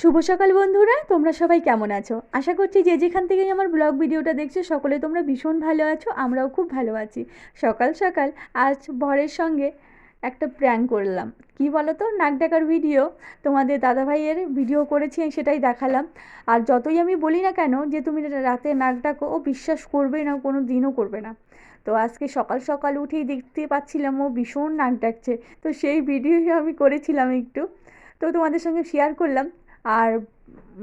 শুভ সকাল বন্ধুরা, তোমরা সবাই কেমন আছো? আশা করছি যে যেখান থেকেই আমার ব্লগ ভিডিওটা দেখছো সকলে তোমরা ভীষণ ভালো আছো। আমরাও খুব ভালো আছি। সকাল সকাল আজ বরের সঙ্গে একটা প্র্যাঙ্ক করলাম। কি বলো তো, নাক ডাকার ভিডিও। তোমাদের দাদাভাইয়ের ভিডিও করেছি, সেটাই দেখালাম। আর যতই আমি বলি না কেন যে তুমি রাতে নাক ডাকো, ও বিশ্বাস করবে না, কোনো দিনও করবে না। তো আজকে সকাল সকাল উঠেই দেখতে পাচ্ছিলাম ও ভীষণ নাক ডাকছে। তো সেই ভিডিও আমি করেছিলাম একটু, তো তোমাদের সঙ্গে শেয়ার করলাম। আর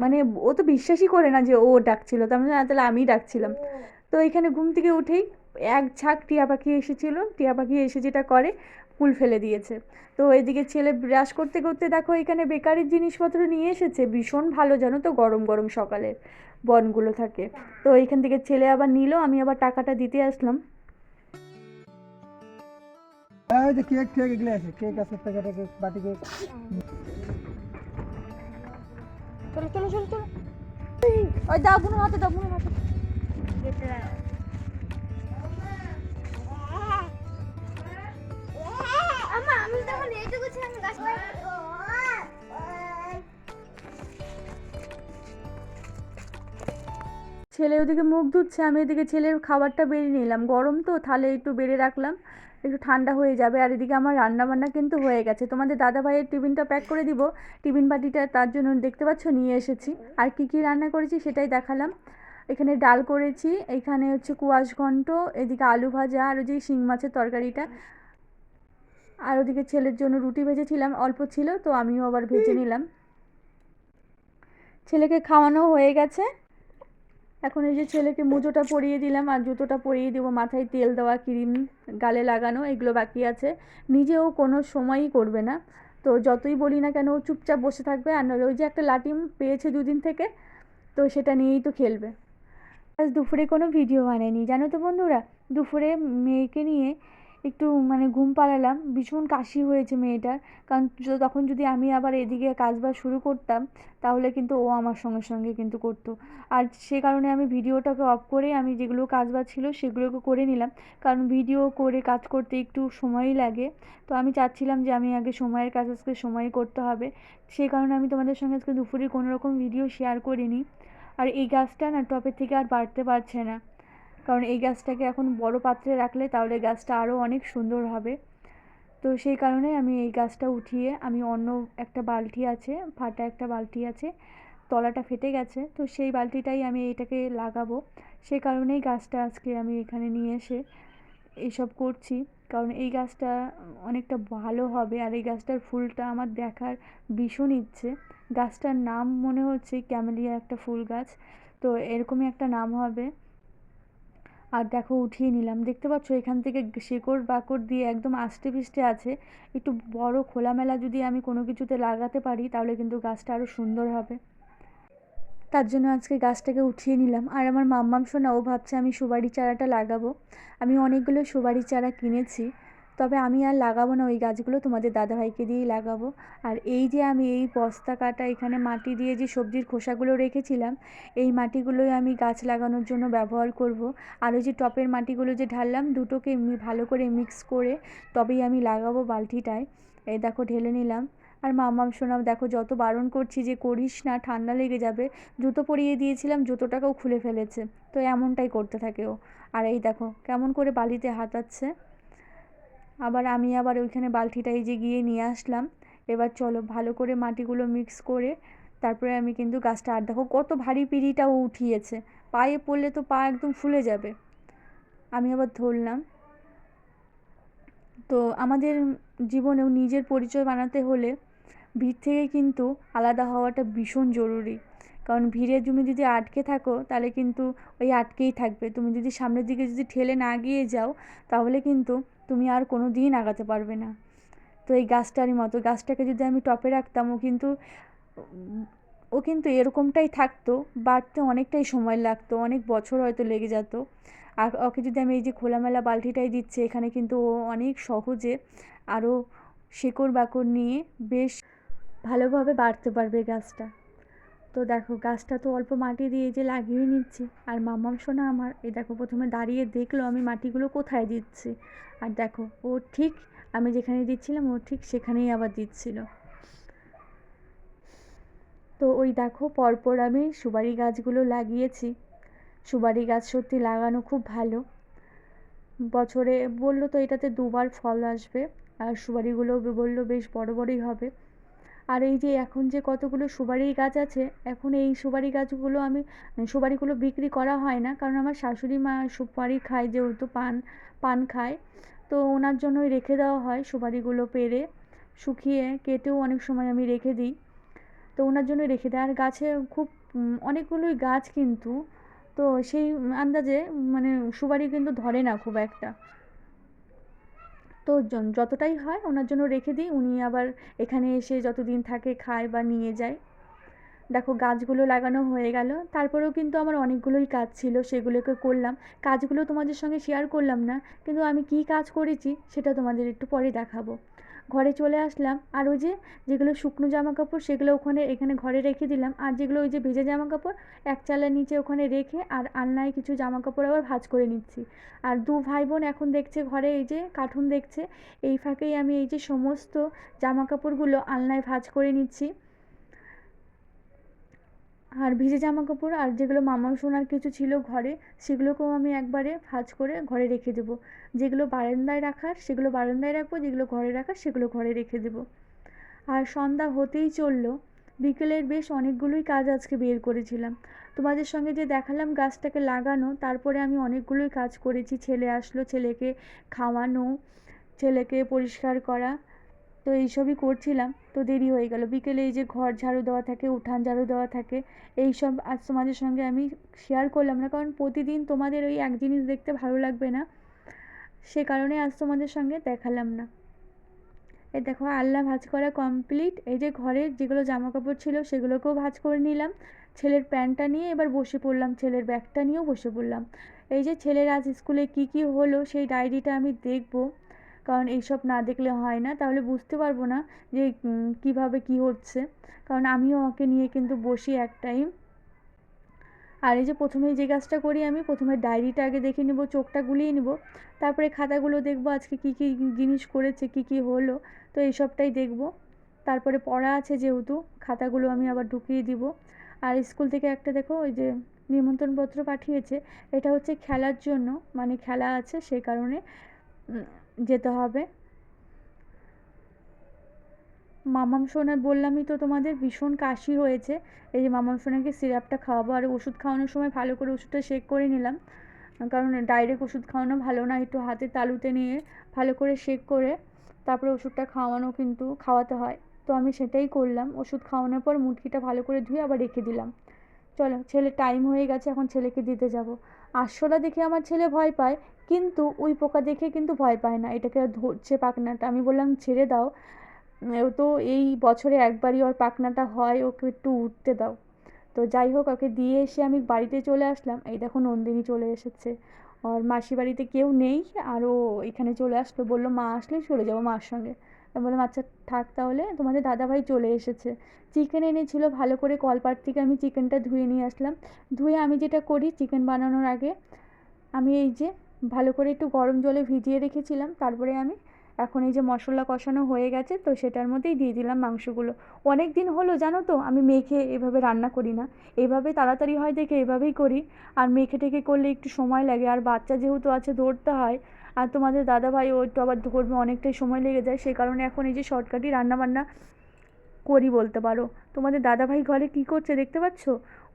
মানে ও তো বিশ্বাসই করে না যে ও ডাকছিল, তার মানে তাহলে আমিই ডাকছিলাম। তো এখানে ঘুম থেকে উঠেই এক ঝাঁক টিয়া পাখি এসেছিলো। টিয়া পাখি এসে যেটা করে, ফুল ফেলে দিয়েছে। তো এদিকে ছেলে ব্রাশ করতে করতে দেখো এখানে বেকারির জিনিসপত্র নিয়ে এসেছে, ভীষণ ভালো জানো তো, গরম গরম সকালের বনগুলো থাকে। তো এইখান থেকে ছেলে আবার নিল, আমি আবার টাকাটা দিতে আসলাম। যে কেক কেক এগুলো আছে, কেক আছে, প্যাকেট কেক, বাটি কেক। চলো চলো চলো চলো, ওই দাও বুনুর হাতে, দাও বুনুর হাতে। ছেলে ওদিকে মুখ ধুচ্ছে, আমি এদিকে ছেলের খাবারটা বেড়ে নিলাম। গরম তো, থালে একটু বেড়ে রাখলাম, একটু ঠান্ডা হয়ে যাবে। আর এদিকে আমার রান্না বান্না কিন্তু হয়ে গেছে। তোমাদের দাদা ভাইয়ের টিফিনটা প্যাক করে দিব, টিফিন বাটিটা তার জন্য দেখতে পাচ্ছ নিয়ে এসেছি। আর কি কি রান্না করেছি সেটাই দেখালাম। এখানে ডাল করেছি, এখানে হচ্ছে কুয়াশ ঘন্ট, এদিকে আলু ভাজা, আর ওই যে শিং মাছের তরকারিটা। আর ওদিকে ছেলের জন্য রুটি ভেজেছিলাম, অল্প ছিল তো আমিও আবার ভেজে নিলাম। ছেলেকে খাওয়ানো হয়ে গেছে। এখন এই যে ছেলেকে মুজোটা পরিয়ে দিলাম, আর জুতোটা পরিয়ে দেবো। মাথায় তেল দেওয়া, ক্রিম গালে লাগানো, এগুলো বাকি আছে। নিজেও কোনো সময়ই করবে না। তো যতই বলি না কেন ও চুপচাপ বসে থাকবে। আর নইলে ওই যে একটা লাটিম পেয়েছে দুদিন থেকে, তো সেটা নিয়েই তো খেলবে। আজ দুপুরে কোনো ভিডিও বানাইনি জানো তো বন্ধুরা। দুপুরে মেয়েকে নিয়ে একটু মানে ঘুম পাড়ালাম, ভীষণ কাশি হয়েছে মেয়েটার। কারণ তখন যদি আমি আবার এদিকে কাজবাজ শুরু করতাম, তাহলে কিন্তু ও আমার সঙ্গে সঙ্গে কিন্তু করতো। আর সে কারণে আমি ভিডিওটাকে অফ করে আমি যেগুলো কাজবাজ ছিল সেগুলোকে করে নিলাম। কারণ ভিডিও করে কাজ করতে একটু সময়ই লাগে। তো আমি চাচ্ছিলাম যে আমি আগে সময়ের কাজ আজকে সময় করতে হবে। সেই কারণে আমি তোমাদের সঙ্গে আজকে দুপুরে কোনো রকম ভিডিও শেয়ার করিনি। আর এই গাছটা না টপের থেকে আর বাড়তে পারছে না, কারণ এই গাছটাকে এখন বড় পাত্রে রাখলে তাহলে গাছটা আরও অনেক সুন্দর হবে। তো সেই কারণে আমি এই গাছটা উঠিয়ে আমি অন্য একটা বালতি আছে, ফাটা একটা বালতি আছে, তলাটা ফেটে গেছে, তো সেই বালতিটাই আমি এটাকে লাগাবো। সেই কারণেই গাছটা আজকে আমি এখানে নিয়ে এসে এইসব করছি। কারণ এই গাছটা অনেকটা ভালো হবে। আর এই গাছটার ফুলটা আমার দেখার ভীষণ ইচ্ছে। গাছটার নাম মনে হচ্ছে ক্যামেলিয়া একটা ফুল গাছ, তো এরকমই একটা নাম হবে। আর দেখো উঠিয়ে নিলাম, দেখতে পাচ্ছ এখান থেকে শেকড় বাকড় দিয়ে একদম আষ্টে পিষ্টে আছে। একটু বড় খোলামেলা যদি আমি কোনো কিছুতে লাগাতে পারি তাহলে কিন্তু গাছটা আরও সুন্দর হবে। তার জন্য আজকে গাছটাকে উঠিয়ে নিলাম। আর আমার মাম্মাম সোনা ও ভাবছে আমি সুপারি চারাটা লাগাবো। আমি অনেকগুলো সুপারি চারা কিনেছি, তবে আমি আর লাগাবো না ওই গাছগুলো, তোমাদের দাদাভাইকে দিয়েই লাগাবো। আর এই যে আমি এই বস্তা কাটা এখানে মাটি দিয়ে যে সবজির খোসাগুলো রেখেছিলাম, এই মাটিগুলোই আমি গাছ লাগানোর জন্য ব্যবহার করব। আর ওই যে টপের মাটিগুলো যে ঢাললাম, দুটোকে ভালো করে মিক্স করে তবেই আমি লাগাবো বালতিটায়। এই দেখো ঢেলে নিলাম। আর মাম্মাম সোনা দেখো যত বারণ করছি যে করিস না, ঠান্ডা লেগে যাবে, জুতো পরিয়ে দিয়েছিলাম, জুতোটাকেও খুলে ফেলেছে। তো এমনটাই করতে থাকে ও। আর এই দেখো কেমন করে বালিতে হাতাচ্ছে। আবার আমি আবার ওইখানে বালতিটা এই যে গিয়ে নিয়ে আসলাম। এবার চলো ভালো করে মাটিগুলো মিক্স করে তারপরে আমি কিন্তু গাছটা, আর দেখো কত ভারী পিঁড়িটা ও উঠিয়েছে, পায়ে পড়লে তো পা একদম ফুলে যাবে। আমি আবার ধরলাম। তো আমাদের জীবনেও নিজের পরিচয় বানাতে হলে ভিড় থেকে কিন্তু আলাদা হওয়াটা ভীষণ জরুরি। কারণ ভিড়ে তুমি যদি আটকে থাকো তাহলে কিন্তু ওই আটকেই থাকবে। তুমি যদি সামনের দিকে যদি ঠেলে না গিয়ে যাও তাহলে কিন্তু তুমি আর কোনো দিন আগাতে পারবে না। তো এই গাছটারই মতো, গাছটাকে যদি আমি টপে রাখতাম ও কিন্তু এরকমটাই থাকতো, বাড়তে অনেকটাই সময় লাগতো, অনেক বছর হয়তো লেগে যেত। আর ওকে যদি আমি এই যে খোলামেলা বালতিটাই দিচ্ছি, এখানে কিন্তু ও অনেক সহজে আরও শেকড় বাকড় নিয়ে বেশ ভালোভাবে বাড়তে পারবে গাছটা। তো দেখো গাছটা তো অল্প মাটি দিয়ে যে লাগিয়ে নিচ্ছি। আর মাম্মাম সোনা আমার এই দেখো প্রথমে দাঁড়িয়ে দেখলো আমি মাটিগুলো কোথায় দিচ্ছি। আর দেখো ও ঠিক আমি যেখানে দিচ্ছিলাম ও ঠিক সেখানেই আবার দিচ্ছিল। তো তো ওই দেখো পরপর আমি সুপারি গাছগুলো লাগিয়েছি। সুপারি গাছ সত্যি লাগানো খুব ভালো। বছরে বললো তো এটাতে দুবার ফল আসবে, আর সুপারিগুলো বললো বেশ বড় বড়ই হবে। আর এই যে এখন যে কতগুলো সুপারি গাছ আছে, এখন এই সুপারি গাছগুলো আমি সুপারিগুলো বিক্রি করা হয় না, কারণ আমার শাশুড়ি মা সুপারি খায়, যেহেতু পান খায়, তো ওনার জন্যই রেখে দেওয়া হয় সুপারিগুলো পেড়ে শুকিয়ে কেটেও অনেক সময় আমি রেখে দিই। তো ওনার জন্য রেখে দেয়। আর গাছে খুব অনেকগুলোই গাছ, কিন্তু তো সেই আন্দাজে মানে সুপারি কিন্তু ধরে না খুব একটা। তো যতটাই হয় ওনার জন্য রেখে দিই, উনি আবার এখানে এসে যতদিন থাকে খায় বা নিয়ে যায়। দেখো গাছগুলো লাগানো হয়ে গেল, তারপরেও কিন্তু আমার অনেকগুলোই কাজ ছিল, সেগুলোকে করলাম। কাজগুলো তোমাদের সঙ্গে শেয়ার করলাম না, কিন্তু আমি কি কাজ করেছি সেটা তোমাদের একটু পরে দেখাবো। ঘরে চলে আসলাম, আর ওই যে যেগুলো শুকনো জামা কাপড় সেগুলো এখানে ঘরে রেখে দিলাম, আর যেগুলো ওই যে ভেজা জামা কাপড় এক চালার নিচে ওখানে রেখে, আর আলনায় কিছু জামা কাপড় আবার ভাঁজ করে নিচ্ছি। আর দু ভাই বোন এখন দেখছে ঘরে এই যে কার্টুন দেখছে, এই ফাঁকেই আমি এই যে সমস্ত জামা কাপড়গুলো আলনায় ভাঁজ করে নিচ্ছি। আর ভিজে জামা কাপড় আর যেগুলো মামা সোনার কিছু ছিল ঘরে, সেগুলোকেও আমি একবারে ভাঁজ করে ঘরে রেখে দেবো। যেগুলো বারান্দায় রাখার সেগুলো বারান্দায় রাখবো, যেগুলো ঘরে রাখার সেগুলো ঘরে রেখে দেবো। আর সন্ধ্যা হতেই চললো, বিকেলের বেশ অনেকগুলোই কাজ আজকে বের করেছিলাম। তোমাদের সঙ্গে যে দেখালাম গাছটাকে লাগানো, তারপরে আমি অনেকগুলোই কাজ করেছি। ছেলে আসলো, ছেলেকে খাওয়ানো, ছেলেকে পরিষ্কার করা, তো এইসবই করছিলাম, তো দেরি হয়ে গেল। বিকেলে এই যে ঘর ঝাড়ু দেওয়া থাকে, উঠান ঝাড়ু দেওয়া থাকে, এইসব আজ তোমাদের সঙ্গে আমি শেয়ার করলাম না, কারণ প্রতিদিন তোমাদের ওই এক জিনিস দেখতে ভালো লাগবে না, সে কারণে আজ তোমাদের সঙ্গে দেখালাম না। এই দেখো আলনা ভাঁজ করা কমপ্লিট। এই যে ঘরের যেগুলো জামা কাপড় ছিল সেগুলোকেও ভাঁজ করে নিলাম। ছেলের প্যান্টটা নিয়ে এবার বসে পড়লাম, ছেলের ব্যাগটা নিয়েও বসে পড়লাম। এই যে ছেলের আজ স্কুলে কি কি হলো সেই ডায়েরিটা আমি দেখব, কারণ এইসব না দেখলে হয় না, তাহলে বুঝতে পারবো না যে কীভাবে কী হচ্ছে, কারণ আমিও ওকে নিয়ে কিন্তু বসি এক টাইম। আর এই যে প্রথমেই যে কাজটা করি, আমি প্রথমে ডায়েরিটা আগে দেখে নেব, চোখটা গুলিয়ে নেব, তারপরে খাতাগুলো দেখব আজকে কী কী জিনিস করেছে, কী কী হলো, তো এই সবটাই দেখব। তারপরে পড়া আছে যেহেতু, খাতাগুলো আমি আবার ঢুকিয়ে দিব। আর স্কুল থেকে একটা দেখো ওই যে নিমন্ত্রণপত্র পাঠিয়েছে, এটা হচ্ছে খেলার জন্য, মানে খেলা আছে সেই কারণে যেতে হবে। মামাম সোনার বললামই তো তোমাদের ভীষণ কাশি হয়েছে, এই যে মামাম সোনাকে সিরাপটা খাওয়াবো, আর ওষুধ খাওয়ানোর সময় ভালো করে ওষুধটা শেক করে নিলাম, কারণ ডাইরেক্ট ওষুধ খাওয়ানো ভালো না, একটু হাতে তালুতে নিয়ে ভালো করে শেক করে তারপরে ওষুধটা খাওয়াতে হয়। তো আমি সেটাই করলাম, ওষুধ খাওয়ানোর পর মুটকিটা ভালো করে ধুয়ে আবার রেখে দিলাম। চলো ছেলের টাইম হয়ে গেছে, এখন ছেলেকে দিতে যাব। আরশোলা দেখে আমার ছেলে ভয় পায়, কিন্তু ওই পোকা দেখে কিন্তু ভয় পায় না, এটাকে ধরছে পাখনাটা, আমি বললাম ছেড়ে দাও, ও তো এই বছরে একবারই ওর পাখনাটা হয়, ওকে একটু উঠতে দাও। তো যাই হোক, ওকে দিয়ে এসে আমি বাড়িতে চলে আসলাম। এই দেখো নন্দিনী চলে এসেছে, ওর মাসি বাড়িতে কেউ নেই, আর ও এখানে চলে আসলো, বললো মা আসলেই চলে যাবো মার সঙ্গে। আমি বললাম আচ্ছা থাক তাহলে, তোমাদের দাদাভাই চলে এসেছে। চিকেন এনেছিল, ভালো করে কলপাট থেকে আমি চিকেনটা ধুয়ে নিয়ে আসলাম। ধুয়ে আমি যেটা করি, চিকেন বানানোর আগে আমি এই যে ভালো করে একটু গরম জলে ভিজিয়ে রেখেছিলাম, তারপরে আমি এখন এই যে মশলা কষানো হয়ে গেছে, তো সেটার মধ্যেই দিয়ে দিলাম মাংসগুলো। অনেক দিন হলো জানো তো আমি মেখে এভাবে রান্না করি না, এভাবে তাড়াতাড়ি হয় দেখে এভাবেই করি। আর মেখে টেখে করলে একটু সময় লাগে, আর বাচ্চা যেহেতু আছে ধরতে হয়, আর তোমাদের দাদাভাই ও একটু আবার ধরবে, অনেকটাই সময় লেগে যায়, সেই কারণে এখন এই যে শর্টকাটই রান্নাবান্না করি বলতে পারো। তোমাদের দাদাভাই ঘরে কী করছে দেখতে পাচ্ছ,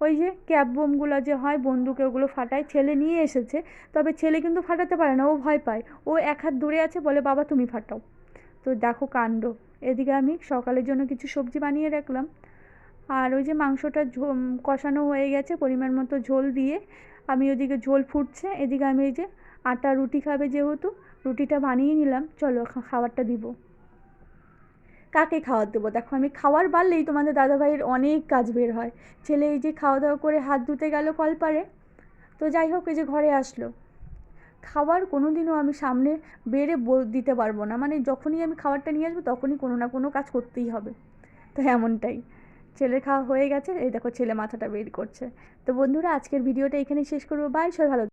ওই যে ক্যাপ বোমগুলো যে হয় বন্দুকে, ওগুলো ফাটায়, ছেলে নিয়ে এসেছে, তবে ছেলে কিন্তু ফাটাতে পারে না, ও ভয় পায়, ও এক হাত দূরে আছে, বলে বাবা তুমি ফাটাও। তো দেখো কাণ্ড। এদিকে আমি সকালের জন্য কিছু সবজি বানিয়ে রাখলাম, আর ওই যে মাংসটা কষানো হয়ে গেছে, পরিমাণ মতো ঝোল দিয়ে আমি ওদিকে ঝোল ফুটছে, এদিকে আমি এই যে আটা রুটি খাবে যেহেতু, রুটিটা বানিয়ে নিলাম। চলো খাবারটা দিব। কাকে খাওয়ার দেবো, দেখো আমি খাওয়ার বাড়লেই তোমাদের দাদাভাইয়ের অনেক কাজ বের হয়। ছেলে এই যে খাওয়া দাওয়া করে হাত ধুতে গেল কলপারে, তো যাই হোক এই যে ঘরে আসলো। খাবার কোনো দিনও আমি সামনে বেড়ে দিতে পারবো না, মানে যখনই আমি খাবারটা নিয়ে আসবো তখনই কোনো না কোনো কাজ করতেই হবে, তো এমনটাই। ছেলের খাওয়া হয়ে গেছে, এই দেখো ছেলে মাথাটা বের করছে। তো বন্ধুরা আজকের ভিডিওটা এখানেই শেষ করবো, বাই, সবাই ভালো